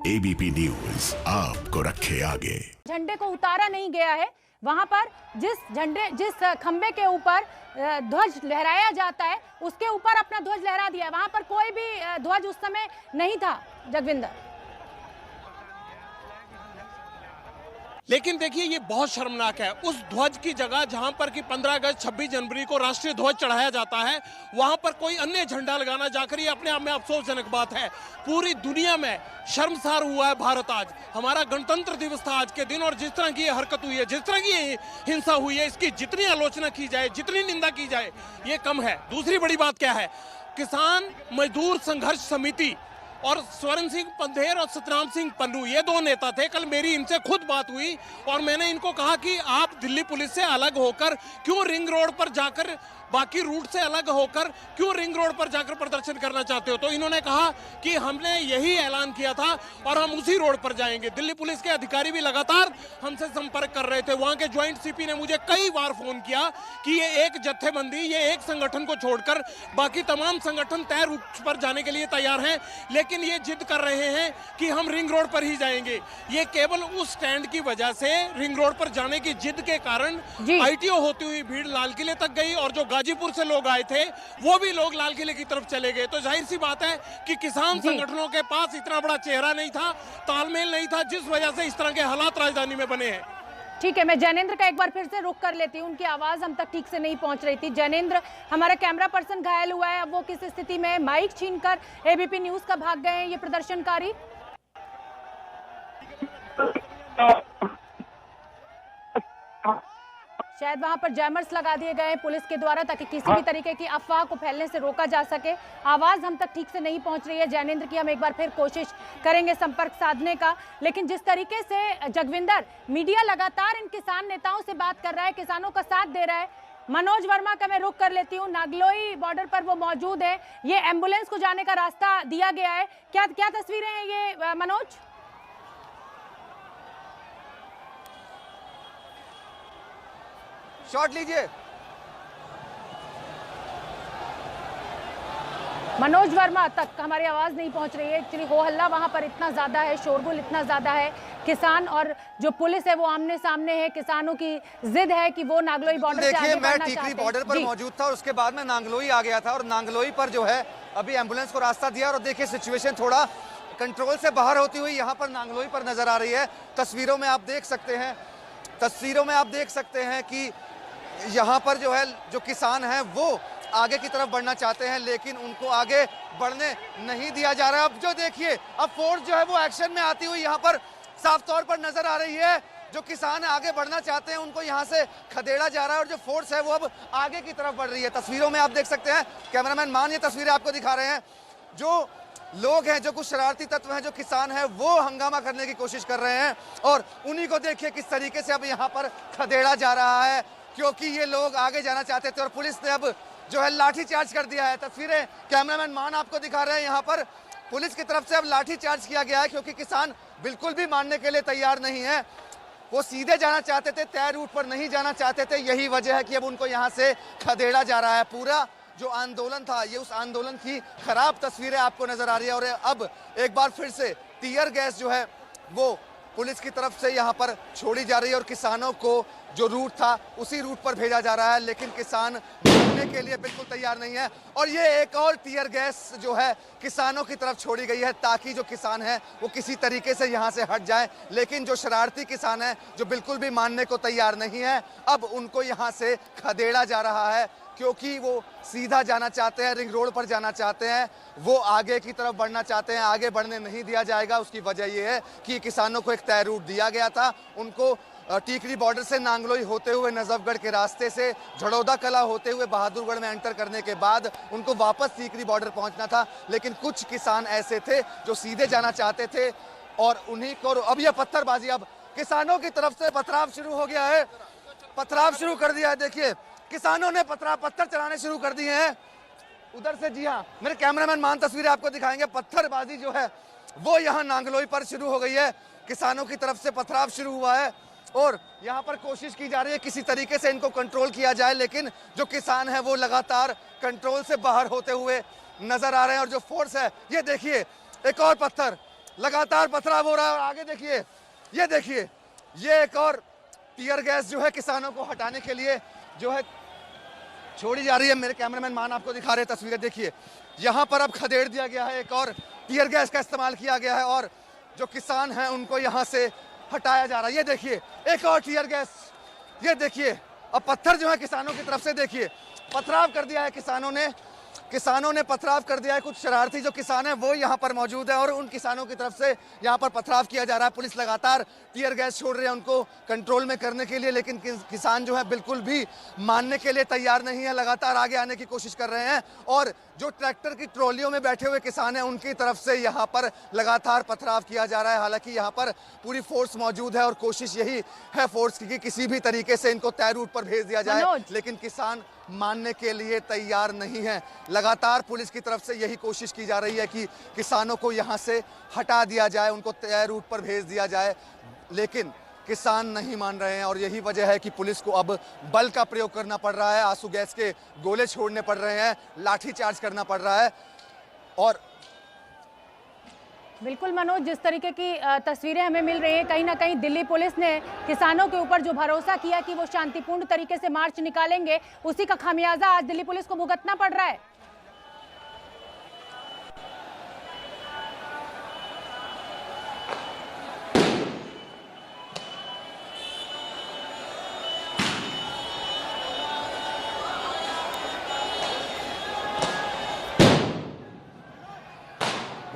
ABP news आपको रखे आगे। झंडे को उतारा नहीं गया है। वहां पर जिस खंबे के ऊपर ध्वज लहराया जाता है उसके ऊपर अपना ध्वज लहरा दिया है। वहां पर कोई भी ध्वज उस समय नहीं था जगविंदर। लेकिन देखिए ये बहुत शर्मनाक है, उस ध्वज की जगह जहां पर कि 15 अगस्त 26 जनवरी को राष्ट्रीय ध्वज चढ़ाया जाता है वहां पर कोई अन्य झंडा लगाना जाकर ये अपने आप में अफसोसजनक बात है। पूरी दुनिया में शर्मसार हुआ है भारत आज। हमारा गणतंत्र दिवस था आज के दिन और जिस तरह की ये हरकत हुई है, जिस तरह की ये हिंसा हुई है, इसकी जितनी आलोचना की जाए, जितनी निंदा की जाए ये कम है। दूसरी बड़ी बात क्या है, किसान मजदूर संघर्ष समिति और स्वर्ण सिंह पंधेर और सतराम सिंह पन्नू ये दो नेता थे। कल मेरी इनसे खुद बात हुई और मैंने इनको कहा कि आप दिल्ली पुलिस से अलग होकर क्यों रिंग रोड पर जाकर, बाकी रूट से अलग होकर क्यों रिंग रोड पर जाकर प्रदर्शन करना चाहते हो? तो इन्होंने कहा कि हमने यही ऐलान किया था और हम उसी रोड पर जाएंगे। दिल्ली पुलिस के अधिकारी भी लगातार हमसे संपर्क कर रहे थे। वहां के ज्वाइंट सीपी ने मुझे कई बार फोन किया कि ये एक जत्थेबंदी, ये एक संगठन को छोड़कर बाकी तमाम संगठन तय रूट पर जाने के लिए तैयार हैं, लेकिन ये जिद कर रहे हैं कि हम रिंग रोड पर ही जाएंगे। ये केवल उस स्टैंड की वजह से रिंग रोड पर जाने की जिद के कारण आईटीओ होती हुई भीड़ लाल किले तक गई और जो गाजीपुर से लोग आए थे वो भी लोग लाल किले की तरफ चले गए। तो जाहिर सी बात है कि किसान संगठनों के पास इतना बड़ा चेहरा नहीं था, तालमेल नहीं था, जिस वजह से इस तरह के हालात राजधानी में बने हैं। ठीक है, मैं जैनेंद्र का एक बार फिर से रुख कर लेती हूँ। उनकी आवाज हम तक ठीक से नहीं पहुंच रही थी। जैनेंद्र, हमारा कैमरा पर्सन घायल हुआ है, अब वो किस स्थिति में है? माइक छीनकर एबीपी न्यूज का भाग गए हैं ये प्रदर्शनकारी। शायद वहां पर जैमर्स लगा दिए गए हैं पुलिस के द्वारा ताकि किसी भी तरीके की अफवाह को फैलने से रोका जा सके। आवाज हम तक ठीक से नहीं पहुंच रही है जैनेंद्र की। हम एक बार फिर कोशिश करेंगे संपर्क साधने का। लेकिन जिस तरीके से जगविंदर मीडिया लगातार इन किसान नेताओं से बात कर रहा है, किसानों का साथ दे रहा है। मनोज वर्मा का मैं रुख कर लेती हूँ। नागलोई बॉर्डर पर वो मौजूद है, ये एम्बुलेंस को जाने का रास्ता दिया गया है। क्या क्या तस्वीरें हैं ये मनोज? शॉट लीजिए। मनोज वर्मा तक हमारी आवाज नहीं पहुंच रही है। एक्चुअली हो हल्ला वहां पर इतना ज्यादा है, शोरगुल इतना ज्यादा है, किसान और जो पुलिस है वो आमने सामने है। किसानों की जिद है कि वो नागलोई बॉर्डर से आगे बढ़ना चाहते हैं। मैं टीकरी बॉर्डर पर मौजूद था और उसके बाद में नांगलोई आ गया था और नांगलोई पर जो है अभी एम्बुलेंस को रास्ता दिया और देखिए सिचुएशन थोड़ा कंट्रोल से बाहर होती हुई यहाँ पर नांगलोई पर नजर आ रही है। तस्वीरों में आप देख सकते हैं कि यहाँ पर जो है जो किसान हैं वो आगे की तरफ बढ़ना चाहते हैं लेकिन उनको आगे बढ़ने नहीं दिया जा रहा है। अब जो देखिए अब फोर्स जो है वो एक्शन में आती हुई यहाँ पर साफ तौर पर नजर आ रही है। जो किसान आगे बढ़ना चाहते हैं उनको यहाँ से खदेड़ा जा रहा है और जो फोर्स है वो अब आगे की तरफ बढ़ रही है। तस्वीरों में आप देख सकते हैं, कैमरामैन मान ये तस्वीरें आपको दिखा रहे हैं। जो लोग हैं, जो कुछ शरारती तत्व हैं, जो किसान हैं वो हंगामा करने की कोशिश कर रहे हैं और उन्हीं को देखिए किस तरीके से अब यहाँ पर खदेड़ा जा रहा है क्योंकि ये लोग आगे जाना चाहते थे और पुलिस ने अब जो है लाठी चार्ज कर दिया है। तस्वीरें कैमरामैन मान आपको दिखा रहे हैं। यहाँ पर पुलिस की तरफ से अब लाठी चार्ज किया गया है क्योंकि किसान बिल्कुल भी मानने के लिए तैयार नहीं है। वो सीधे जाना चाहते थे, तय रूट पर नहीं जाना चाहते थे। यही वजह है कि अब उनको यहाँ से खदेड़ा जा रहा है। पूरा जो आंदोलन था ये उस आंदोलन की खराब तस्वीरें आपको नजर आ रही है और अब एक बार फिर से टीयर गैस जो है वो पुलिस की तरफ से यहाँ पर छोड़ी जा रही है और किसानों को जो रूट था उसी रूट पर भेजा जा रहा है लेकिन किसान मानने के लिए बिल्कुल तैयार नहीं है। और ये एक और टीयर गैस जो है किसानों की तरफ छोड़ी गई है ताकि जो किसान है वो किसी तरीके से यहाँ से हट जाए। लेकिन जो शरारती किसान है जो बिल्कुल भी मानने को तैयार नहीं है, अब उनको यहाँ से खदेड़ा जा रहा है क्योंकि वो सीधा जाना चाहते हैं, रिंग रोड पर जाना चाहते हैं, वो आगे की तरफ बढ़ना चाहते हैं। आगे बढ़ने नहीं दिया जाएगा। उसकी वजह ये है कि किसानों को एक तय रूट दिया गया था। उनको टीकरी बॉर्डर से नांगलोई होते हुए नजफगढ़ के रास्ते से झड़ौदा कला होते हुए बहादुरगढ़ में एंटर करने के बाद उनको वापस टीकरी बॉर्डर पहुंचना था। लेकिन कुछ किसान ऐसे थे जो सीधे जाना चाहते थे और उन्हीं को अब यह पत्थरबाजी, अब किसानों की तरफ से पथराव शुरू हो गया है, पथराव शुरू कर दिया है। देखिए किसानों ने पत्थर चलाने शुरू कर दिए हैं उधर से। जी हाँ, मेरे कैमरामैन मान तस्वीरें आपको दिखाएंगे। पत्थरबाजी जो है वो यहाँ नांगलोई पर शुरू हो गई है। किसानों की तरफ से पथराव शुरू हुआ है और यहाँ पर कोशिश की जा रही है किसी तरीके से इनको कंट्रोल किया जाए लेकिन जो किसान है वो लगातार कंट्रोल से बाहर होते हुए नजर आ रहे हैं। और जो फोर्स है ये देखिए एक और पत्थर लगातार पथराव हो रहा है। और आगे देखिए, ये देखिए, ये एक और टीयर गैस जो है किसानों को हटाने के लिए जो है छोड़ी जा रही है। मेरे कैमरामैन मान आपको दिखा रहे हैं तस्वीरें, देखिए यहाँ पर अब खदेड़ दिया गया है, एक और टीयर गैस का इस्तेमाल किया गया है और जो किसान हैं उनको यहाँ से हटाया जा रहा है। ये देखिए एक और टीयर गैस, ये देखिए, अब पत्थर जो है किसानों की तरफ से देखिए पथराव कर दिया है किसानों ने पथराव कर दिया है। कुछ शरारती जो किसान हैं वो यहाँ पर मौजूद है और उन किसानों की तरफ से यहाँ पर पथराव किया जा रहा है। पुलिस लगातार टीयर गैस छोड़ रही है उनको कंट्रोल में करने के लिए, लेकिन किसान जो है बिल्कुल भी मानने के लिए तैयार नहीं है, लगातार आगे आने की कोशिश कर रहे हैं। और जो ट्रैक्टर की ट्रॉलियों में बैठे हुए किसान हैं उनकी तरफ से यहाँ पर लगातार पथराव किया जा रहा है। हालांकि यहाँ पर पूरी फोर्स मौजूद है और कोशिश यही है फोर्स की कि किसी भी तरीके से इनको तय रूट पर भेज दिया जाए, लेकिन किसान मानने के लिए तैयार नहीं है। लगातार पुलिस की तरफ से यही कोशिश की जा रही है कि किसानों को यहाँ से हटा दिया जाए, उनको तय रूट पर भेज दिया जाए, लेकिन किसान नहीं मान रहे हैं। और यही वजह है कि पुलिस को अब बल का प्रयोग करना पड़ रहा है, आंसू गैस के गोले छोड़ने पड़ रहे हैं, लाठी चार्ज करना पड़ रहा है। और बिल्कुल मनोज, जिस तरीके की तस्वीरें हमें मिल रही हैं, कहीं ना कहीं दिल्ली पुलिस ने किसानों के ऊपर जो भरोसा किया कि वो शांतिपूर्ण तरीके से मार्च निकालेंगे, उसी का खामियाजा आज दिल्ली पुलिस को भुगतना पड़ रहा है।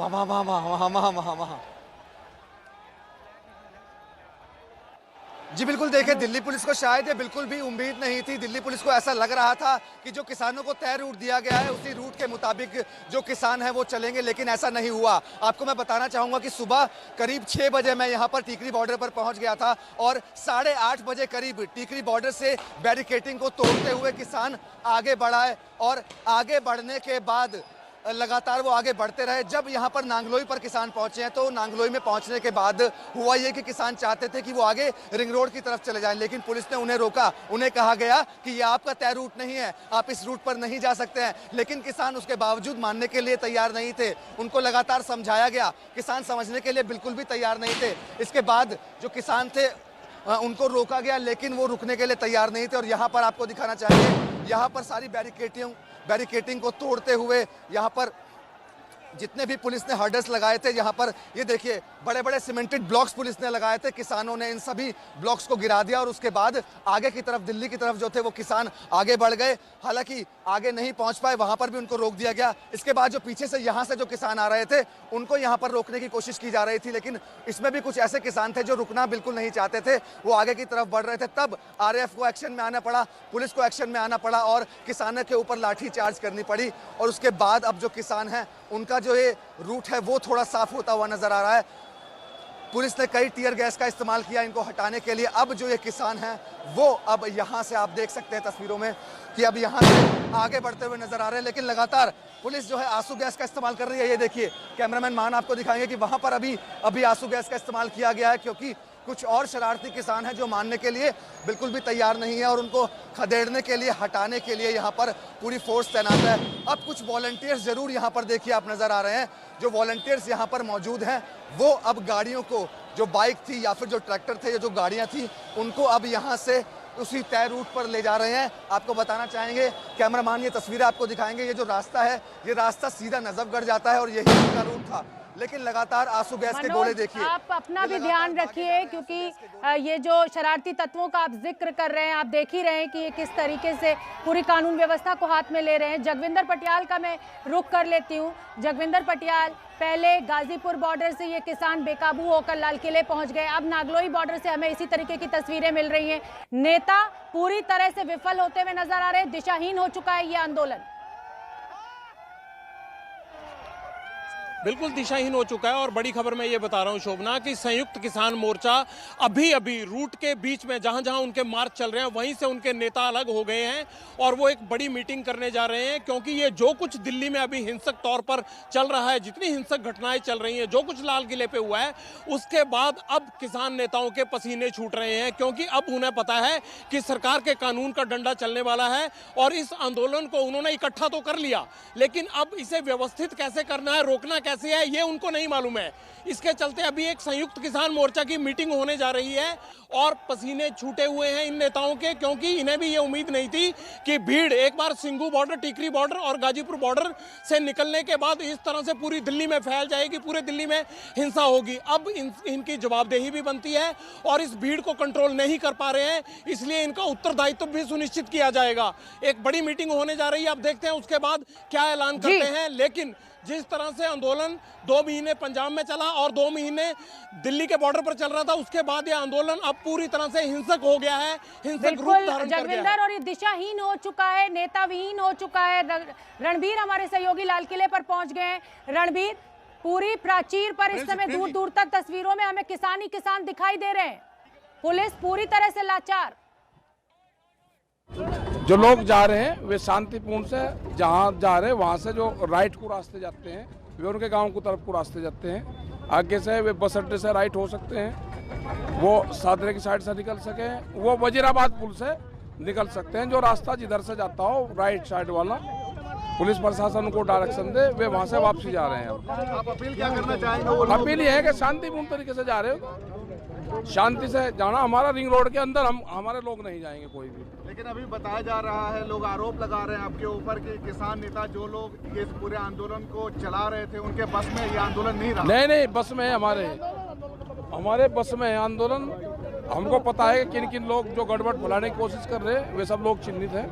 वहाँ जी बिल्कुल, देखिए दिल्ली पुलिस को शायद ये बिल्कुल भी उम्मीद नहीं थी। दिल्ली पुलिस को ऐसा लग रहा था कि जो किसानों को तय रूट दिया गया है उसी रूट के मुताबिक जो किसान है वो चलेंगे, लेकिन ऐसा नहीं हुआ। आपको मैं बताना चाहूंगा कि सुबह करीब 6 बजे मैं यहाँ पर टीकरी बॉर्डर पर पहुँच गया था और 8:30 बजे करीब टीकरी बॉर्डर से बैरिकेटिंग को तोड़ते हुए किसान आगे बढ़ाए और आगे बढ़ने के बाद लगातार वो आगे बढ़ते रहे। जब यहाँ पर नांगलोई पर किसान पहुंचे हैं तो नांगलोई में पहुंचने के बाद हुआ ये कि किसान चाहते थे कि वो आगे रिंग रोड की तरफ चले जाएं, लेकिन पुलिस ने उन्हें रोका। उन्हें कहा गया कि ये आपका तय रूट नहीं है, आप इस रूट पर नहीं जा सकते हैं, लेकिन किसान उसके बावजूद मानने के लिए तैयार नहीं थे। उनको लगातार समझाया गया, किसान समझने के लिए बिल्कुल भी तैयार नहीं थे। इसके बाद जो किसान थे उनको रोका गया, लेकिन वो रुकने के लिए तैयार नहीं थे। और यहाँ पर आपको दिखाना चाहेंगे, यहाँ पर सारी बैरिकेटिंग को तोड़ते हुए यहाँ पर जितने भी पुलिस ने हर्डल्स लगाए थे, यहाँ पर ये देखिए बड़े बड़े सीमेंटेड ब्लॉक्स पुलिस ने लगाए थे। किसानों ने इन सभी ब्लॉक्स को गिरा दिया और उसके बाद आगे की तरफ, दिल्ली की तरफ जो थे वो किसान आगे बढ़ गए। हालांकि आगे नहीं पहुंच पाए, वहां पर भी उनको रोक दिया गया। इसके बाद जो पीछे से यहाँ से जो किसान आ रहे थे उनको यहाँ पर रोकने की कोशिश की जा रही थी, लेकिन इसमें भी कुछ ऐसे किसान थे जो रुकना बिल्कुल नहीं चाहते थे, वो आगे की तरफ बढ़ रहे थे। तब RAF को एक्शन में आना पड़ा, पुलिस को एक्शन में आना पड़ा और किसानों के ऊपर लाठी चार्ज करनी पड़ी। और उसके बाद अब जो किसान हैं उनका जो ये रूट है वो थोड़ा साफ होता हुआ नजर आ रहा है। पुलिस ने कई टीयर गैस का इस्तेमाल किया इनको हटाने के लिए। अब जो ये किसान हैं वो अब यहाँ से आप देख सकते हैं तस्वीरों में कि अब यहाँ से आगे बढ़ते हुए नजर आ रहे हैं, लेकिन लगातार पुलिस जो है आंसू गैस का इस्तेमाल कर रही है। ये देखिए कैमरामैन मान आपको दिखाएंगे कि वहाँ पर अभी आंसू गैस का इस्तेमाल किया गया है, क्योंकि कुछ और शरारती किसान हैं जो मानने के लिए बिल्कुल भी तैयार नहीं है और उनको खदेड़ने के लिए, हटाने के लिए यहाँ पर पूरी फोर्स तैनात है। अब कुछ वॉलंटियर्स जरूर यहाँ पर देखिए आप नजर आ रहे हैं, जो वॉलंटियर्स यहाँ पर मौजूद हैं वो अब गाड़ियों को, जो बाइक थी या फिर जो ट्रैक्टर थे या जो गाड़ियाँ थी, उनको अब यहाँ से उसी तय रूट पर ले जा रहे हैं। आपको बताना चाहेंगे, कैमरामैन ये तस्वीरें आपको दिखाएंगे, ये जो रास्ता है ये रास्ता सीधा नजफगढ़ जाता है और यही उनका रूट था, लेकिन लगातार आंसू गैस के गोले देखिए। आप अपना भी ध्यान रखिए, क्योंकि ये जो शरारती तत्वों का आप जिक्र कर रहे हैं, आप देख ही रहे हैं कि ये किस तरीके से पूरी कानून व्यवस्था को हाथ में ले रहे हैं। जगविंदर पटियाल का मैं रुख कर लेती हूँ। जगविंदर पटियाल, पहले गाजीपुर बॉर्डर से ये किसान बेकाबू होकर लाल किले पहुंच गए, अब नागलोई बॉर्डर से हमें इसी तरीके की तस्वीरें मिल रही हैं। नेता पूरी तरह से विफल होते हुए नजर आ रहे हैं, दिशाहीन हो चुका है ये आंदोलन। बिल्कुल दिशाहीन हो चुका है। और बड़ी खबर मैं ये बता रहा हूँ शोभना कि संयुक्त किसान मोर्चा अभी रूट के बीच में जहां जहां उनके मार्च चल रहे हैं वहीं से उनके नेता अलग हो गए हैं और वो एक बड़ी मीटिंग करने जा रहे हैं, क्योंकि ये जो कुछ दिल्ली में अभी हिंसक तौर पर चल रहा है, जितनी हिंसक घटनाएं चल रही हैं, जो कुछ लाल किले पे हुआ है, उसके बाद अब किसान नेताओं के पसीने छूट रहे हैं, क्योंकि अब उन्हें पता है कि सरकार के कानून का डंडा चलने वाला है। और इस आंदोलन को उन्होंने इकट्ठा तो कर लिया, लेकिन अब इसे व्यवस्थित कैसे करना है, रोकना कैसे है ये उनको नहीं मालूम है। इसके चलते अभी एक संयुक्त किसान मोर्चा की मीटिंग होने जा रही है और पसीने छूटे हुए हैं इन नेताओं के, क्योंकि इन्हें भी ये उम्मीद नहीं थी कि भीड़ एक बार सिंघू बॉर्डर, टिकरी बॉर्डर और गाजीपुर बॉर्डर से निकलने के बाद इस तरह से पूरी दिल्ली में फैल जाएगी, पूरे दिल्ली में हिंसा होगी। अब इनकी जवाबदेही भी बनती है और इस भीड़ को कंट्रोल नहीं कर पा रहे हैं, इसलिए इनका उत्तरदायित्व भी सुनिश्चित किया जाएगा। एक बड़ी मीटिंग होने जा रही है, अब देखते हैं उसके बाद क्या ऐलान करते हैं। लेकिन जिस तरह से आंदोलन 2 महीने पंजाब में चला और 2 महीने दिल्ली के बॉर्डर पर चल रहा था, उसके बाद ये आंदोलन अब पूरी तरह से हिंसक हो गया है, हिंसक रूप धारण कर गया है। और ये दिशाहीन हो चुका है, नेताविहीन हो चुका है। रणबीर हमारे सहयोगी लाल किले पर पहुंच गए हैं। रणबीर, पूरी प्राचीर पर इस समय दूर दूर तक तस्वीरों में हमें किसान ही किसान दिखाई दे रहे हैं, पुलिस पूरी तरह से लाचार। जो लोग जा रहे हैं वे शांतिपूर्ण से जहाँ जा रहे हैं वहाँ से जो राइट को रास्ते जाते हैं वे उनके गांव की तरफ को रास्ते जाते हैं। आगे से वे बस अड्डे से राइट हो सकते हैं, वो सादरे की साइड से निकल सके, वो वजीराबाद पुल से निकल सकते हैं। जो रास्ता जिधर से जाता हो राइट साइड वाला, पुलिस प्रशासन उनको डायरेक्शन दे, वे वहाँ से वापसी जा रहे हैं। आप अपील क्या करना चाहेंगे? अपील ये है कि शांतिपूर्ण तरीके से जा रहे हो, शांति से जाना। हमारा रिंग रोड के अंदर हमारे लोग नहीं जाएंगे कोई भी। लेकिन अभी बताया जा रहा है, लोग आरोप लगा रहे हैं आपके ऊपर कि किसान नेता जो लोग ये पूरे आंदोलन को चला रहे थे उनके बस में ये आंदोलन नहीं रहा। नहीं, बस में है, हमारे बस में है आंदोलन। हमको पता है कि किन किन लोग जो गड़बड़ फैलाने की कोशिश कर रहे हैं, वे सब लोग चिन्हित हैं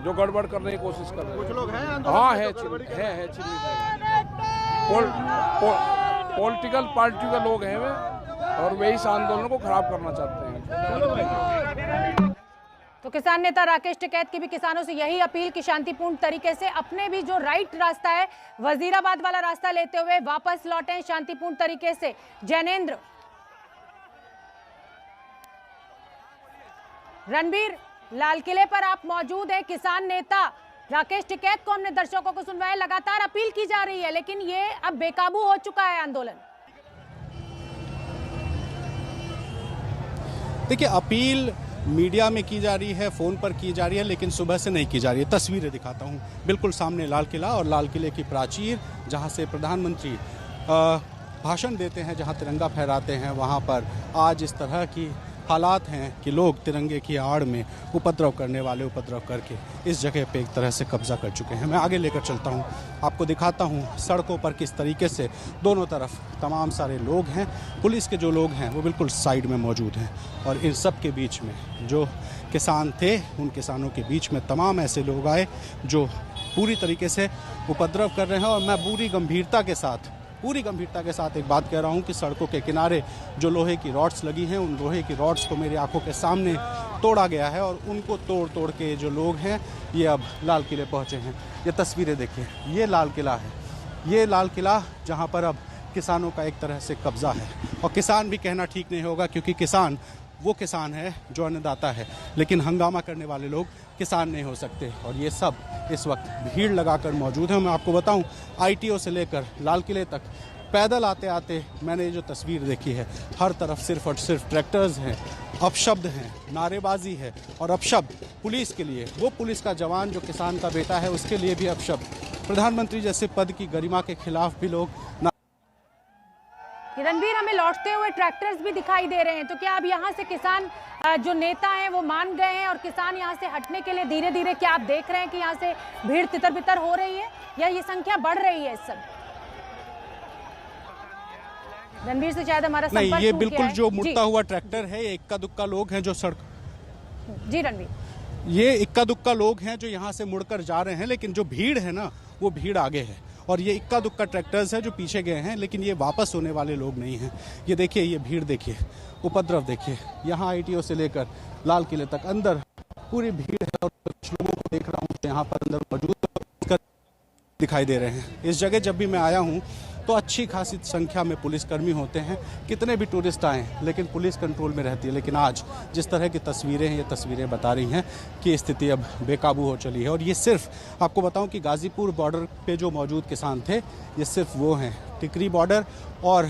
जो गड़बड़ करने की कोशिश कर रहे हैं। कुछ लोग हैं हाँ, है चिन्हित है। पॉलिटिकल पार्टी के लोग हैं वे, और वे इस आंदोलन को खराब करना चाहते हैं। तो किसान नेता राकेश टिकैत की भी किसानों से यही अपील कि शांतिपूर्ण तरीके से अपने भी जो राइट रास्ता है, वजीराबाद वाला रास्ता लेते हुए वापस लौटें शांतिपूर्ण तरीके से। जैनेंद्र, रणबीर, लाल किले पर आप मौजूद हैं। किसान नेता राकेश टिकैत को हमने दर्शकों को सुनवाया, लगातार अपील की जा रही है, लेकिन ये अब बेकाबू हो चुका है आंदोलन। देखिए, अपील मीडिया में की जा रही है, फ़ोन पर की जा रही है, लेकिन सुबह से नहीं की जा रही है। तस्वीरें दिखाता हूँ, बिल्कुल सामने लाल किला और लाल किले की प्राचीर, जहाँ से प्रधानमंत्री भाषण देते हैं, जहाँ तिरंगा फहराते हैं, वहाँ पर आज इस तरह की हालात हैं कि लोग तिरंगे की आड़ में उपद्रव करने वाले उपद्रव करके इस जगह पे एक तरह से कब्जा कर चुके हैं। मैं आगे लेकर चलता हूँ, आपको दिखाता हूँ सड़कों पर किस तरीके से दोनों तरफ तमाम सारे लोग हैं। पुलिस के जो लोग हैं वो बिल्कुल साइड में मौजूद हैं, और इन सब के बीच में जो किसान थे, उन किसानों के बीच में तमाम ऐसे लोग आए जो पूरी तरीके से उपद्रव कर रहे हैं। और मैं पूरी गंभीरता के साथ एक बात कह रहा हूं कि सड़कों के किनारे जो लोहे की रॉड्स लगी हैं, उन लोहे की रॉड्स को मेरी आंखों के सामने तोड़ा गया है, और उनको तोड़ के जो लोग हैं ये अब लाल किले पहुंचे हैं। ये तस्वीरें देखिए, ये लाल किला है, ये लाल किला जहां पर अब किसानों का एक तरह से कब्जा है। और किसान भी कहना ठीक नहीं होगा, क्योंकि किसान वो किसान है जो अन्नदाता है, लेकिन हंगामा करने वाले लोग किसान नहीं हो सकते। और ये सब इस वक्त भीड़ लगाकर मौजूद हैं। मैं आपको बताऊं, ITO से लेकर लाल किले तक पैदल आते आते मैंने जो तस्वीर देखी है, हर तरफ सिर्फ और सिर्फ ट्रैक्टर्स हैं, अपशब्द हैं, नारेबाजी है, और अपशब्द पुलिस के लिए, वो पुलिस का जवान जो किसान का बेटा है उसके लिए भी अपशब्द। प्रधानमंत्री जैसे पद की गरिमा के खिलाफ भी लोग। रणबीर, हमें लौटते हुए ट्रैक्टर्स भी दिखाई दे रहे हैं, तो क्या अब यहाँ से किसान जो नेता हैं वो मान गए हैं और किसान यहाँ से हटने के लिए धीरे धीरे, क्या आप देख रहे हैं कि यहाँ से भीड़ तितर बितर हो रही है या ये संख्या बढ़ रही है इस समय? रणबीर से शायद हमारा संपर्क नहीं, ये बिल्कुल जो मुड़ता हुआ ट्रैक्टर है, इक्का दुक्का लोग हैं जो सड़क। जी रणबीर, ये इक्का दुक्का लोग हैं जो यहाँ से मुड़कर जा रहे हैं, लेकिन जो भीड़ है ना, वो भीड़ आगे है। और ये इक्का दुक्का ट्रैक्टर्स है जो पीछे गए हैं, लेकिन ये वापस होने वाले लोग नहीं हैं। ये देखिए, ये भीड़ देखिए, उपद्रव देखिए, यहाँ ITO से लेकर लाल किले तक अंदर पूरी भीड़ है। और कुछ लोगों को देख रहा हूँ यहाँ पर अंदर मौजूद दिखाई दे रहे हैं। इस जगह जब भी मैं आया हूँ तो अच्छी खासी संख्या में पुलिसकर्मी होते हैं, कितने भी टूरिस्ट आएँ लेकिन पुलिस कंट्रोल में रहती है। लेकिन आज जिस तरह की तस्वीरें हैं, ये तस्वीरें बता रही हैं कि स्थिति अब बेकाबू हो चली है। और ये सिर्फ आपको बताऊं कि गाजीपुर बॉर्डर पे जो मौजूद किसान थे, ये सिर्फ वो हैं, टिकरी बॉर्डर और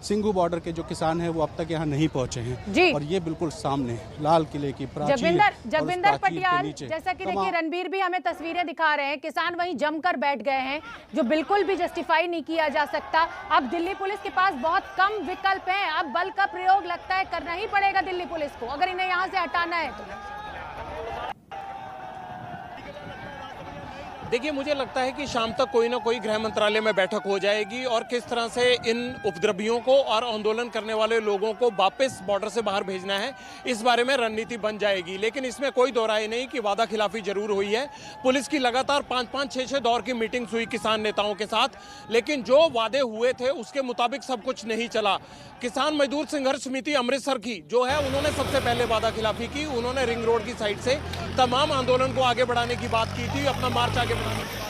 सिंघू बॉर्डर के जो किसान हैं वो अब तक यहाँ नहीं पहुंचे जी। हैं और ये बिल्कुल सामने लाल किले की प्राचीर जगविंदर पटियाल, जैसा कि देखिए रणबीर भी हमें तस्वीरें दिखा रहे हैं, किसान वहीं जमकर बैठ गए हैं, जो बिल्कुल भी जस्टिफाई नहीं किया जा सकता। अब दिल्ली पुलिस के पास बहुत कम विकल्प हैं, अब बल का प्रयोग लगता है करना ही पड़ेगा दिल्ली पुलिस को, अगर इन्हें यहाँ से हटाना है तो। देखिए, मुझे लगता है कि शाम तक कोई ना कोई गृह मंत्रालय में बैठक हो जाएगी और किस तरह से इन उपद्रवियों को और आंदोलन करने वाले लोगों को वापस बॉर्डर से बाहर भेजना है, इस बारे में रणनीति बन जाएगी। लेकिन इसमें कोई दो राय नहीं कि वादा खिलाफी जरूर हुई है। पुलिस की लगातार 5-5, 6-6 दौर की मीटिंग्स हुई किसान नेताओं के साथ, लेकिन जो वादे हुए थे उसके मुताबिक सब कुछ नहीं चला। किसान मजदूर संघर्ष समिति अमृतसर की जो है, उन्होंने सबसे पहले वादा खिलाफी की। उन्होंने रिंग रोड की साइड से तमाम आंदोलन को आगे बढ़ाने की बात की थी, अपना मार्च आगे बढ़ाने की बात।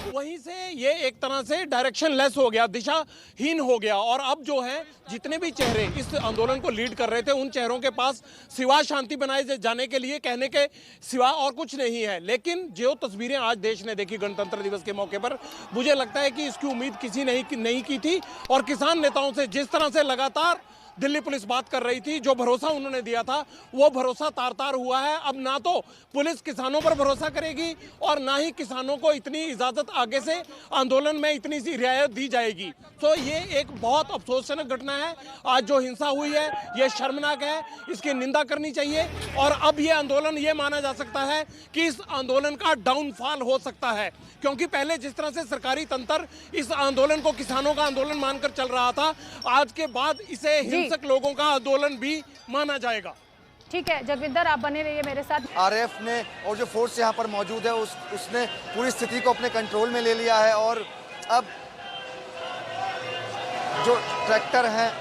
वहीं से ये एक तरह से डायरेक्शन लेस हो गया, दिशाहीन हो गया। और अब जो है, जितने भी चेहरे इस आंदोलन को लीड कर रहे थे, उन चेहरों के पास सिवा शांति बनाए जाने के लिए कहने के सिवा और कुछ नहीं है। लेकिन जो तस्वीरें आज देश ने देखी गणतंत्र दिवस के मौके पर, मुझे लगता है कि इसकी उम्मीद किसी ने नहीं की थी। और किसान नेताओं से जिस तरह से लगातार दिल्ली पुलिस बात कर रही थी, जो भरोसा उन्होंने दिया था, वो भरोसा तार-तार हुआ है। अब ना तो पुलिस किसानों पर भरोसा करेगी और ना ही किसानों को इतनी इजाजत आगे से आंदोलन में इतनी सी रियायत दी जाएगी। तो ये एक बहुत अफसोसजनक घटना है। आज जो हिंसा हुई है, ये शर्मनाक है, इसकी निंदा करनी चाहिए। और अब ये आंदोलन ये माना जा सकता है कि इस आंदोलन का डाउनफॉल हो सकता है, क्योंकि पहले जिस तरह से सरकारी तंत्र इस आंदोलन को किसानों का आंदोलन मानकर चल रहा था, आज के बाद इसे हिंसक लोगों का आंदोलन भी माना जाएगा। ठीक है जगविंदर, आप बने रहिए मेरे साथ। आरएफ ने और जो फोर्स यहाँ पर मौजूद है उसने पूरी स्थिति को अपने कंट्रोल में ले लिया है। और अब जो ट्रैक्टर हैं,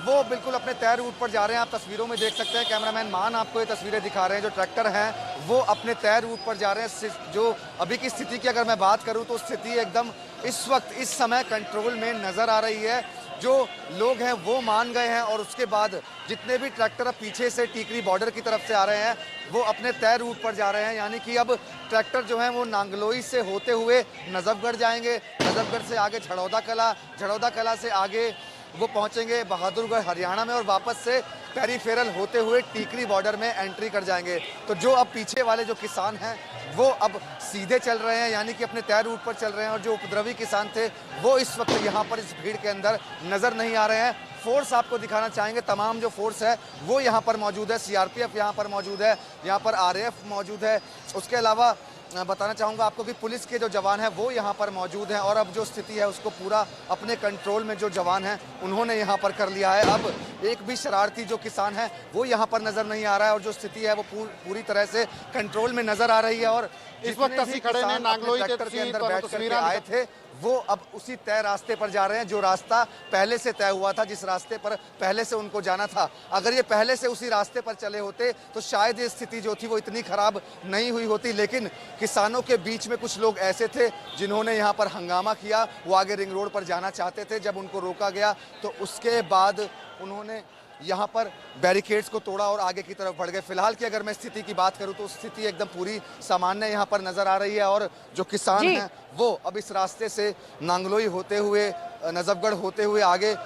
वो बिल्कुल अपने तय रूट पर जा रहे हैं। आप तस्वीरों में देख सकते हैं, कैमरामैन मान आपको ये तस्वीरें दिखा रहे हैं। जो ट्रैक्टर हैं वो अपने तय रूट पर जा रहे हैं। जो अभी की स्थिति की अगर मैं बात करूं तो स्थिति एकदम इस वक्त इस समय कंट्रोल में नज़र आ रही है। जो लोग हैं वो मान गए हैं और उसके बाद जितने भी ट्रैक्टर अब पीछे से टीकरी बॉर्डर की तरफ से आ रहे हैं, वो अपने तय रूट पर जा रहे हैं। यानी कि अब ट्रैक्टर जो है वो नांगलोई से होते हुए नजफगढ़ जाएंगे, नजफगढ़ से आगे झड़ौदा कला से आगे वो पहुंचेंगे बहादुरगढ़ हरियाणा में और वापस से पेरीफेरल होते हुए टीकरी बॉर्डर में एंट्री कर जाएंगे। तो जो अब पीछे वाले जो किसान हैं वो अब सीधे चल रहे हैं, यानी कि अपने तय रूट पर चल रहे हैं। और जो उपद्रवी किसान थे वो इस वक्त यहाँ पर इस भीड़ के अंदर नज़र नहीं आ रहे हैं। फोर्स आपको दिखाना चाहेंगे, तमाम जो फोर्स है वो यहाँ पर मौजूद है। सीआरपीएफ यहाँ पर मौजूद है, यहाँ पर आरएएफ मौजूद है। उसके अलावा बताना चाहूँगा आपको कि पुलिस के जो जवान हैं वो यहाँ पर मौजूद हैं। और अब जो स्थिति है उसको पूरा अपने कंट्रोल में जो जवान हैं उन्होंने यहाँ पर कर लिया है। अब एक भी शरारती जो किसान है वो यहाँ पर नज़र नहीं आ रहा है और जो स्थिति है वो पूरी तरह से कंट्रोल में नज़र आ रही है। और इस वक्त ਅਸੀਂ खड़े ने नांगलोई के अंदर बैठ कर आए थे वो अब उसी तय रास्ते पर जा रहे हैं, जो रास्ता पहले से तय हुआ था, जिस रास्ते पर पहले से उनको जाना था। अगर ये पहले से उसी रास्ते पर चले होते तो शायद ये स्थिति जो थी वो इतनी खराब नहीं हुई होती। लेकिन किसानों के बीच में कुछ लोग ऐसे थे जिन्होंने यहाँ पर हंगामा किया। वो आगे रिंग रोड पर जाना चाहते थे, जब उनको रोका गया तो उसके बाद उन्होंने यहाँ पर बैरिकेड्स को तोड़ा और आगे की तरफ बढ़ गए। फिलहाल की अगर मैं स्थिति की बात करूँ तो स्थिति एकदम पूरी सामान्य यहाँ पर नज़र आ रही है। और जो किसान हैं वो अब इस रास्ते से नांगलोई होते हुए, नजफगढ़ होते हुए, आगे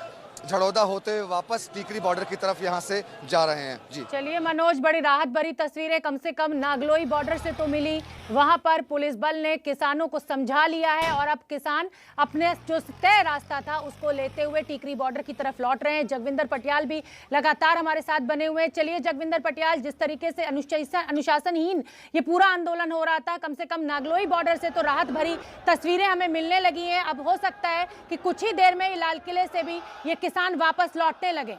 झड़ौदा होते हुए वापस टीकरी बॉर्डर की तरफ यहाँ से जा रहे हैं। जी चलिए मनोज, बड़ी राहत भरी तस्वीरें कम से कम नांगलोई बॉर्डर से तो मिली। वहां पर पुलिस बल ने किसानों को समझा लिया है और अब किसान अपने जो तय रास्ता था उसको लेते हुए टीकरी बॉर्डर की तरफ लौट रहे हैं। जगविंदर पटियाल भी लगातार हमारे साथ बने हुए हैं। चलिए जगविंदर पटियाल, जिस तरीके से अनुशासनहीन ये पूरा आंदोलन हो रहा था, कम से कम नांगलोई बॉर्डर से तो राहत भरी तस्वीरें हमें मिलने लगी हैं। अब हो सकता है कि कुछ ही देर में लाल किले से भी ये किसान वापस लौटने लगे।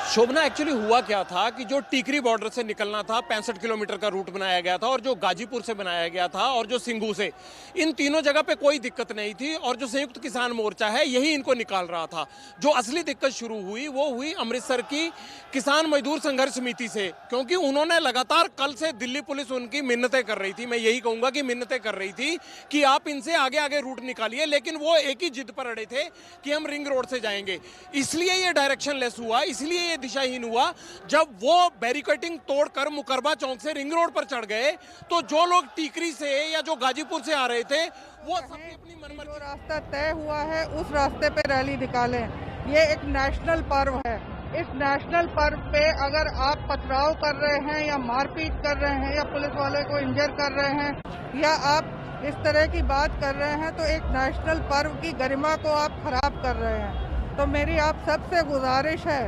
शोभना, एक्चुअली हुआ क्या था कि जो टीकरी बॉर्डर से निकलना था, 65 किलोमीटर का रूट बनाया गया था, और जो गाजीपुर से बनाया गया था और जो सिंघू से, इन तीनों जगह पे कोई दिक्कत नहीं थी। और जो संयुक्त किसान मोर्चा है यही इनको निकाल रहा था। जो असली दिक्कत शुरू हुई वो हुई अमृतसर की किसान मजदूर संघर्ष समिति से, क्योंकि उन्होंने लगातार कल से दिल्ली पुलिस उनकी मिन्नतें कर रही थी, मैं यही कहूँगा कि मिन्नतें कर रही थी कि आप इनसे आगे आगे रूट निकालिए। लेकिन वो एक ही जिद पर अड़े थे कि हम रिंग रोड से जाएंगे। इसलिए ये डायरेक्शन लेस हुआ, इसलिए ये दिशाहीन हुआ जब वो बैरिकेडिंग तोड़कर मुकरबा चौक से रिंग रोड पर चढ़ गए। तो जो लोग टीकरी से या जो गाजीपुर से आ रहे थे वो सबकी अपनी मनमर्जी जो रास्ता तय हुआ है उस रास्ते पे रैली निकालें। ये एक नेशनल पर्व है। इस नेशनल पर्व पे अगर आप पथराव कर रहे हैं या मारपीट कर रहे हैं या पुलिस वाले को इंजर कर रहे हैं या आप इस तरह की बात कर रहे हैं तो एक नेशनल पर्व की गरिमा को आप खराब कर रहे हैं। तो मेरी आप सबसे गुजारिश है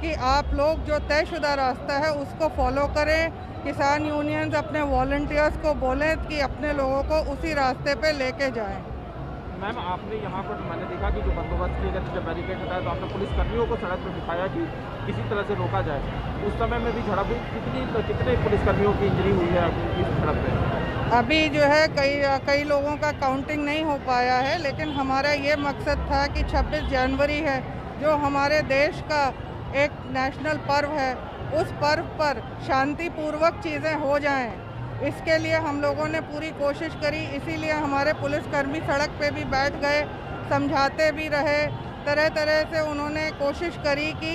कि आप लोग जो तयशुदा रास्ता है उसको फॉलो करें। किसान यूनियंस अपने वॉलंटियर्स को बोलें कि अपने लोगों को उसी रास्ते पे लेके जाएं। मैम, आपने यहाँ पर मैंने देखा कि जो बंदोबस्त किए गए जब बैरिकेड हटाया तो आपने पुलिस कर्मियों को सड़क पर दिखाया कि किसी तरह से रोका जाए। उस समय में भी झड़प हुई, कितने पुलिसकर्मियों की इंजरी हुई है इस झड़प में? अभी जो है कई लोगों का काउंटिंग नहीं हो पाया है, लेकिन हमारा ये मकसद था कि 26 जनवरी है जो हमारे देश का एक नेशनल पर्व है, उस पर्व पर शांतिपूर्वक चीज़ें हो जाएं। इसके लिए हम लोगों ने पूरी कोशिश करी, इसीलिए हमारे पुलिसकर्मी सड़क पे भी बैठ गए, समझाते भी रहे, तरह तरह से उन्होंने कोशिश करी कि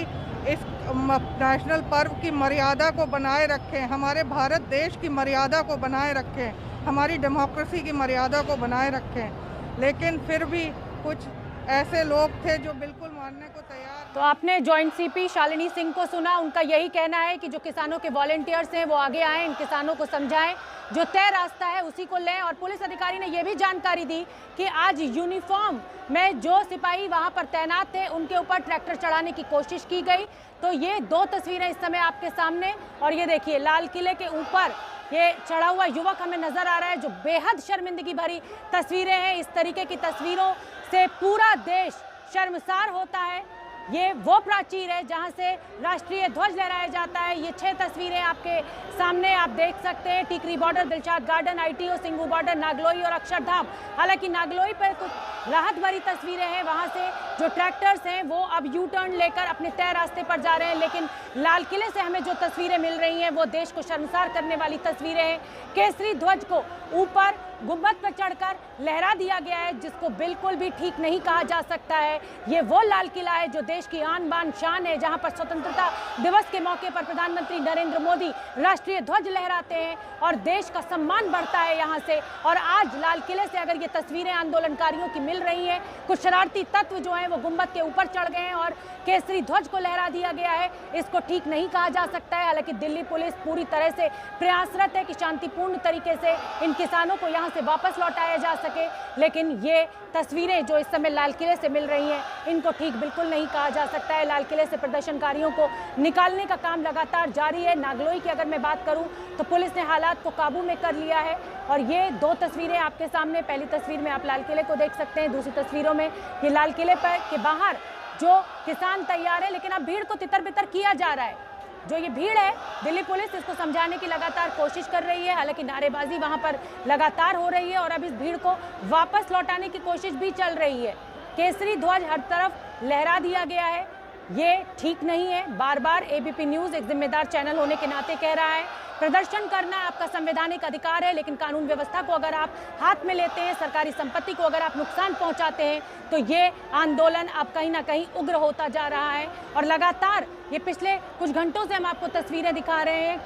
इस नेशनल पर्व की मर्यादा को बनाए रखें, हमारे भारत देश की मर्यादा को बनाए रखें, हमारी डेमोक्रेसी की मर्यादा को बनाए रखें। लेकिन फिर भी कुछ ऐसे लोग थे जो बिल्कुल मानने को तैयार। तो आपने जॉइंट सीपी शालिनी सिंह को सुना, उनका यही कहना है कि जो किसानों के वॉलंटियर्स हैं वो आगे आएं, इन किसानों को समझाएं, जो तय रास्ता है उसी को लें। और पुलिस अधिकारी ने यह भी जानकारी दी कि आज यूनिफॉर्म में जो सिपाही वहां पर तैनात थे उनके ऊपर ट्रैक्टर चढ़ाने की कोशिश की गई। तो ये दो तस्वीरें इस समय आपके सामने, और ये देखिए लाल किले के ऊपर ये चढ़ा हुआ युवक हमें नजर आ रहा है, जो बेहद शर्मिंदगी भरी तस्वीरें हैं। इस तरीके की तस्वीरों से पूरा देश शर्मसार होता है। ये वो प्राचीर है जहां से राष्ट्रीय ध्वज लहराया जाता है। ये 6 तस्वीरें आपके सामने आप देख सकते हैं। Tikri border, Dilshad garden, ITO, Singhu border, Nangloi और अक्षरधाम। हालांकि नागलोई पर कुछ राहत भरी तस्वीरें हैं, वहां से जो ट्रैक्टर्स हैं वो अब यू टर्न लेकर अपने तय रास्ते पर जा रहे हैं। लेकिन लाल किले से हमें जो तस्वीरें मिल रही हैं वो देश को शर्मसार करने वाली तस्वीरें हैं। केसरी ध्वज को ऊपर गुंबद पर चढ़कर लहरा दिया गया है, जिसको बिल्कुल भी ठीक नहीं कहा जा सकता है। ये वो लाल किला है जो देश की आन बान शान है, जहां पर स्वतंत्रता दिवस के मौके पर प्रधानमंत्री नरेंद्र मोदी राष्ट्रीय ध्वज लहराते हैं और देश का सम्मान बढ़ता है यहां से। और आज लाल किले से अगर ये तस्वीरें आंदोलनकारियों की मिल रही हैं, कुछ शरारती तत्व जो हैं वो गुंबद के ऊपर चढ़ गए हैं और केसरी ध्वज को लहरा दिया गया है, इसको ठीक नहीं कहा जा सकता है। हालांकि दिल्ली पुलिस पूरी तरह से प्रयासरत है कि शांतिपूर्ण तरीके से इन किसानों को यहाँ से वापस लौटाया जा सके, लेकिन ये तस्वीरें जो इस समय लाल किले से मिल रही हैं इनको ठीक बिल्कुल नहीं कहा जा सकता है। लाल किले से प्रदर्शनकारियों को निकालने का काम लगातार जारी है। नागलोई की अगर मैं बात करूं तो पुलिस ने हालात को काबू में कर लिया है। और ये 2 तस्वीरें आपके सामने, पहली तस्वीर में आप लाल किले को देख सकते हैं, दूसरी तस्वीरों में ये लाल किले पर के बाहर जो किसान तैयार है, लेकिन अब भीड़ को तितर बितर किया जा रहा है। जो ये भीड़ है, दिल्ली पुलिस इसको समझाने की लगातार कोशिश कर रही है, हालांकि नारेबाजी वहां पर लगातार हो रही है और अब इस भीड़ को वापस लौटाने की कोशिश भी चल रही है। केसरी ध्वज हर तरफ लहरा दिया गया है, ये ठीक नहीं है। बार बार ABP न्यूज़ एक जिम्मेदार चैनल होने के नाते कह रहा है, प्रदर्शन करना आपका संवैधानिक अधिकार है, लेकिन कानून व्यवस्था को अगर आप हाथ में लेते हैं, सरकारी संपत्ति को अगर आप नुकसान पहुंचाते हैं, तो ये आंदोलन अब कहीं ना कहीं उग्र होता जा रहा है। और लगातार ये पिछले कुछ घंटों से हम आपको तस्वीरें दिखा रहे हैं।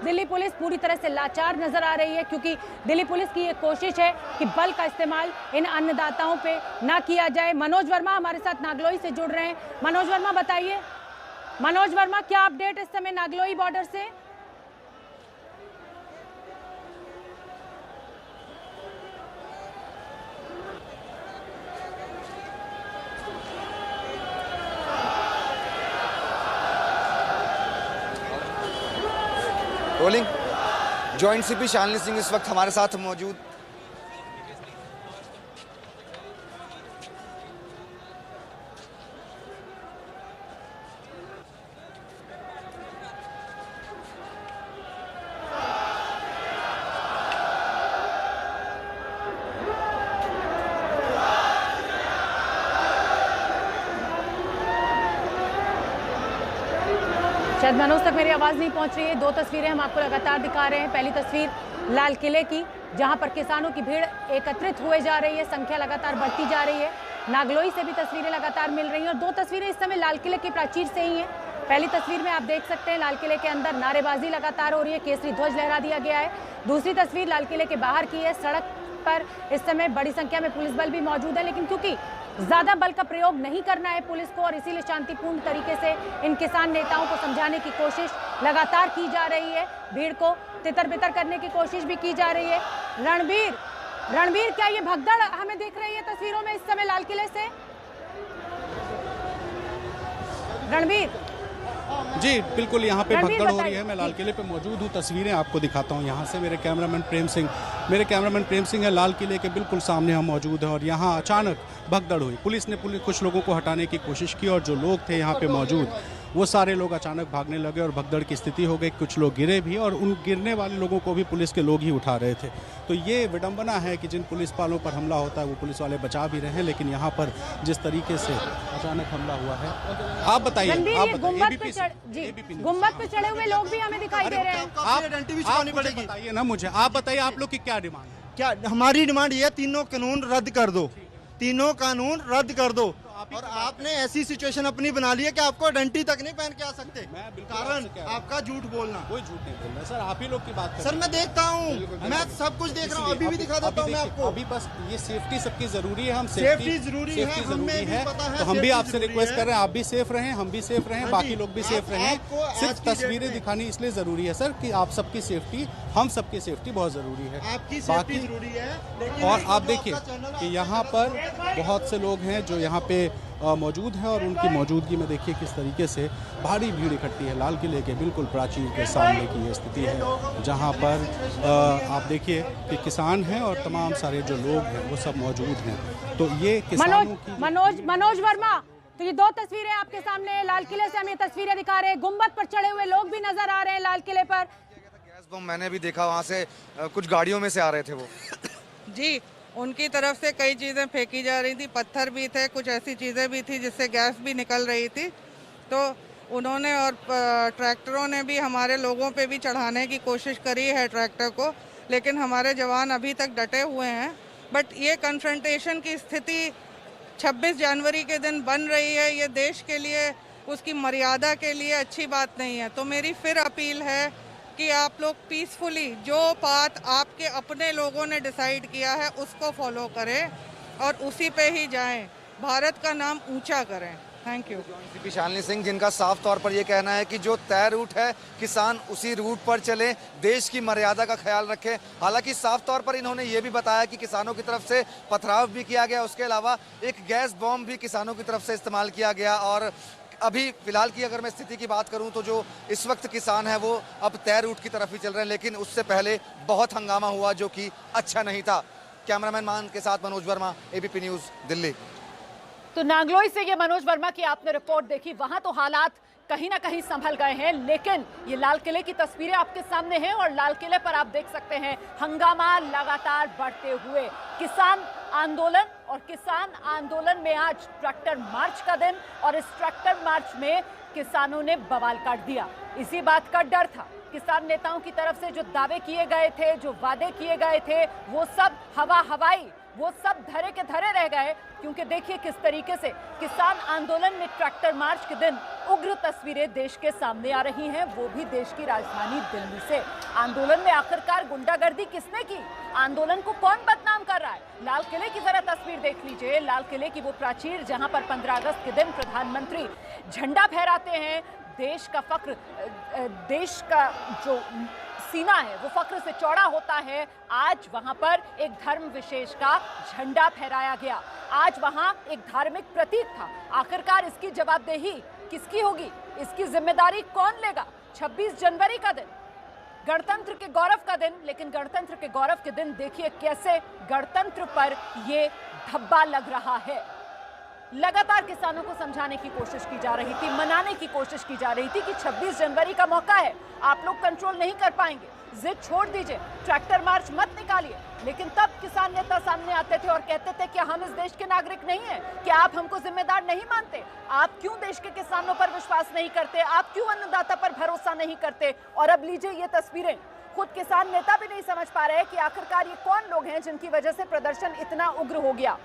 दिल्ली पुलिस पूरी तरह से लाचार नजर आ रही है, क्योंकि दिल्ली पुलिस की ये कोशिश है कि बल का इस्तेमाल इन अन्नदाताओं पे ना किया जाए। मनोज वर्मा हमारे साथ नागलोई से जुड़ रहे हैं। मनोज वर्मा बताइए, मनोज वर्मा क्या अपडेट इस समय नागलोई बॉर्डर से? Rolling. Joint CP Shalini Singh इस वक्त हमारे साथ मौजूद। शायद मनोज तक मेरी आवाज़ नहीं पहुंच रही है। 2 तस्वीरें हम आपको लगातार दिखा रहे हैं। पहली तस्वीर लाल किले की, जहां पर किसानों की भीड़ एकत्रित हुए जा रही है, संख्या लगातार बढ़ती जा रही है। नागलोई से भी तस्वीरें लगातार मिल रही हैं और 2 तस्वीरें इस समय लाल किले की प्राचीर से ही हैं। पहली तस्वीर में आप देख सकते हैं लाल किले के अंदर नारेबाजी लगातार हो रही है, केसरी ध्वज लहरा दिया गया है। दूसरी तस्वीर लाल किले के बाहर की है, सड़क पर इस समय बड़ी संख्या में पुलिस बल भी मौजूद है, लेकिन क्योंकि ज्यादा बल का प्रयोग नहीं करना है पुलिस को और इसीलिए शांतिपूर्ण तरीके से इन किसान नेताओं को समझाने की कोशिश लगातार की जा रही है। भीड़ को तितर-बितर करने की कोशिश भी की जा रही है। रणबीर, क्या ये भगदड़ हमें दिख रही है तस्वीरों में इस समय लाल किले से? रणबीर जी बिल्कुल, यहाँ पे भगदड़ हो रही है। मैं लाल किले पे मौजूद हूँ, तस्वीरें आपको दिखाता हूँ यहाँ से। मेरे कैमरामैन प्रेम सिंह है लाल किले के बिल्कुल सामने हम मौजूद हैं और यहाँ अचानक भगदड़ हुई। पुलिस ने कुछ लोगों को हटाने की कोशिश की और जो लोग थे यहाँ पे मौजूद वो सारे लोग अचानक भागने लगे और भगदड़ की स्थिति हो गई। कुछ लोग गिरे भी और उन गिरने वाले लोगों को भी पुलिस के लोग ही उठा रहे थे। तो ये विडंबना है कि जिन पुलिस वालों पर हमला होता है वो पुलिस वाले बचा भी रहे हैं, लेकिन यहाँ पर जिस तरीके से अचानक हमला हुआ है। आप बताइए, गुम्बद पे चढ़े हुए लोग भी हमें दिखाई दे रहे हैं। आप बताइए ना मुझे, आप बताइए आप लोग की क्या डिमांड है? क्या हमारी डिमांड ये, तीनों कानून रद्द कर दो, तीनों कानून रद्द कर दो। और आपने ऐसी सिचुएशन अपनी बना ली है कि आपको डंटी तक नहीं पहन के आ सकते, कारण आपका झूठ बोलना। कोई झूठ नहीं बोल रहा सर, आप ही लोग की बात कर। सर मैं देखता हूँ, मैं सब कुछ देख रहा हूँ, अभी भी दिखा देता हूँ मैं आपको। अभी बस ये सेफ्टी सबकी जरूरी है, हम सेफ्टी जरूरी है, हमें भी पता है। तो हम भी आपसे रिक्वेस्ट कर रहे हैं, आप भी सेफ रहें, हम भी सेफ रहें, बाकी लोग भी सेफ रहें। सिर्फ तस्वीरें दिखानी इसलिए जरूरी है सर कि आप सबकी सेफ्टी, हम सबकी सेफ्टी बहुत जरूरी है, आपकी सेफ्टी जरूरी है। और आप देखिए कि यहाँ पर बहुत से लोग हैं जो यहाँ पे मौजूद हैं और उनकी मौजूदगी में देखिए किस तरीके से भारी भीड़ इकट्ठी है। लाल किले के बिल्कुल प्राचीर के सामने की ये स्थिति है, जहाँ पर आप देखिए कि किसान हैं और तमाम सारे जो लोग हैं वो सब मौजूद हैं। तो ये किसानों की मनोज वर्मा, तो ये दो तस्वीरें आपके सामने लाल किले से हम ये तस्वीरें दिखा रहे हैं। गुम्बद पर चढ़े हुए लोग भी नजर आ रहे हैं लाल किले पर। गैस बम मैंने भी देखा, वहाँ से कुछ गाड़ियों में से आ रहे थे वो जी, उनकी तरफ से कई चीज़ें फेंकी जा रही थी, पत्थर भी थे, कुछ ऐसी चीज़ें भी थी जिससे गैस भी निकल रही थी। तो उन्होंने और ट्रैक्टरों ने भी हमारे लोगों पे भी चढ़ाने की कोशिश करी है ट्रैक्टर को, लेकिन हमारे जवान अभी तक डटे हुए हैं। बट ये कन्फ्रंटेशन की स्थिति 26 जनवरी के दिन बन रही है, ये देश के लिए, उसकी मर्यादा के लिए अच्छी बात नहीं है। तो मेरी फिर अपील है कि आप लोग पीसफुली, जो बात आपके अपने लोगों ने डिसाइड किया है उसको फॉलो करें और उसी पे ही जाएं, भारत का नाम ऊंचा करें। Thank you. DCP Shalini Singh, जिनका साफ तौर पर यह कहना है कि जो तय रूट है किसान उसी रूट पर चले, देश की मर्यादा का ख्याल रखें। हालांकि साफ तौर पर इन्होंने ये भी बताया कि किसानों की तरफ से पथराव भी किया गया, उसके अलावा एक गैस बॉम्ब भी किसानों की तरफ से इस्तेमाल किया गया। और अभी फिलहाल की अगर मैं स्थिति की बात करूं तो जो इस वक्त किसान है वो अब तय रूट की तरफ ही चल रहे हैं, लेकिन उससे पहले बहुत हंगामा हुआ जो कि अच्छा नहीं था। कैमरामैन मान के साथ मनोज वर्मा, एबीपी न्यूज़, दिल्ली। तो नांगलोई से ये मनोज वर्मा की आपने रिपोर्ट देखी, वहां तो हालात कहीं ना कहीं संभल गए हैं, लेकिन ये लाल किले की तस्वीरें आपके सामने हैं और लाल किले पर आप देख सकते हैं हंगामा लगातार बढ़ते हुए। किसान आंदोलन में आज ट्रैक्टर मार्च का दिन और इस ट्रैक्टर मार्च में किसानों ने बवाल काट दिया। इसी बात का डर था, किसान नेताओं की तरफ से जो दावे किए गए थे, जो वादे किए गए थे, वो सब हवाई, वो सब धरे के धरे रह गए। क्योंकि देखिए किस तरीके से किसान आंदोलन में ट्रैक्टर मार्च के दिन उग्र तस्वीरें देश के सामने आ रही हैं, वो भी देश की राजधानी दिल्ली से। आंदोलन में आखिरकार गुंडागर्दी किसने की? आंदोलन को कौन बदनाम कर रहा है? लाल किले की जरा तस्वीर देख लीजिए, लाल किले की वो प्राचीर जहां पर 15 अगस्त के दिन प्रधानमंत्री झंडा फहराते हैं। देश का फख्र, देश का जो सीना है वो फख्र से चौड़ा होता है। आज वहां पर एक धर्म विशेष का झंडा फहराया गया, आज वहां एक धार्मिक प्रतीक था। आखिरकार इसकी जवाबदेही किसकी होगी? इसकी जिम्मेदारी कौन लेगा? 26 जनवरी का दिन, गणतंत्र के गौरव का दिन, लेकिन गणतंत्र के गौरव के दिन देखिए कैसे गणतंत्र पर ये धब्बा लग रहा है। लगातार किसानों को समझाने की कोशिश की जा रही थी, मनाने की कोशिश की जा रही थी कि 26 जनवरी का मौका है, आप लोग कंट्रोल नहीं कर पाएंगे, जिद छोड़ दीजिए, ट्रैक्टर मार्च मत निकालिए। लेकिन तब किसान नेता सामने आते थे और कहते थे कि हम इस देश के नागरिक नहीं हैं, कि आप हमको जिम्मेदार नहीं मानते, आप क्यों देश के किसानों पर विश्वास नहीं करते, आप क्यों अन्नदाता पर भरोसा नहीं करते। और अब लीजिए ये तस्वीरें, खुद किसान नेता भी नहीं समझ पा रहे कि आखिरकार ये कौन लोग हैं जिनकी वजह से प्रदर्शन इतना उग्र हो गया।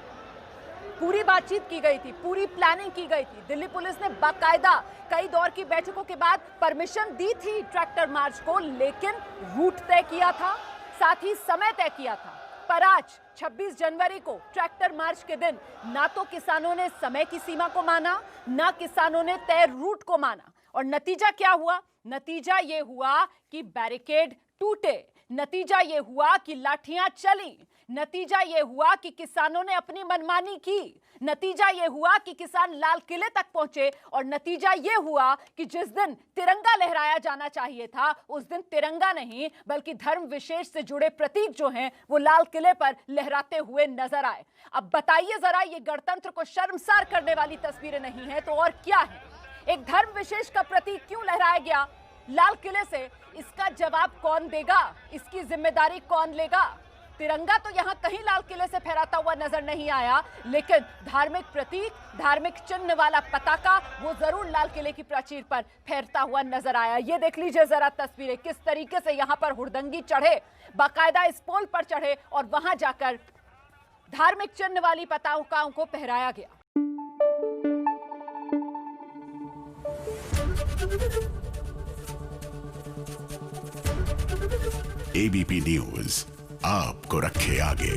पूरी बातचीत की गई थी, पूरी प्लानिंग की गई थी। दिल्ली पुलिस ने बाकायदा कई दौर की बैठकों के बाद परमिशन दी थी ट्रैक्टर मार्च को, लेकिन रूट तय किया था, साथ ही समय तय किया था। पर आज 26 जनवरी को ट्रैक्टर मार्च के दिन ना तो किसानों ने समय की सीमा को माना, ना किसानों ने तय रूट को माना। और नतीजा क्या हुआ? नतीजा ये हुआ कि बैरिकेड टूटे, नतीजा ये हुआ कि लाठियां चली, नतीजा ये हुआ कि किसानों ने अपनी मनमानी की, नतीजा ये हुआ कि किसान लाल किले तक पहुंचे, और नतीजा ये हुआ कि जिस दिन तिरंगा लहराया जाना चाहिए था उस दिन तिरंगा नहीं बल्कि धर्म विशेष से जुड़े प्रतीक जो हैं वो लाल किले पर लहराते हुए नजर आए। अब बताइए जरा, ये गणतंत्र को शर्मसार करने वाली तस्वीरें नहीं है तो और क्या है? एक धर्म विशेष का प्रतीक क्यों लहराया गया लाल किले से? इसका जवाब कौन देगा? इसकी जिम्मेदारी कौन लेगा? तिरंगा तो यहां कहीं लाल किले से फहराता हुआ नजर नहीं आया, लेकिन धार्मिक प्रतीक, धार्मिक चिन्ह वाला पताका वो जरूर लाल किले की प्राचीर पर फहरता हुआ नजर आया। ये देख लीजिए जरा तस्वीरें, किस तरीके से यहां पर हुड़दंगी चढ़े, बाकायदा इस पोल पर चढ़े और वहां जाकर धार्मिक चिन्ह वाली पताकाओं को फहराया गया। एबीपी न्यूज आपको रखे आगे।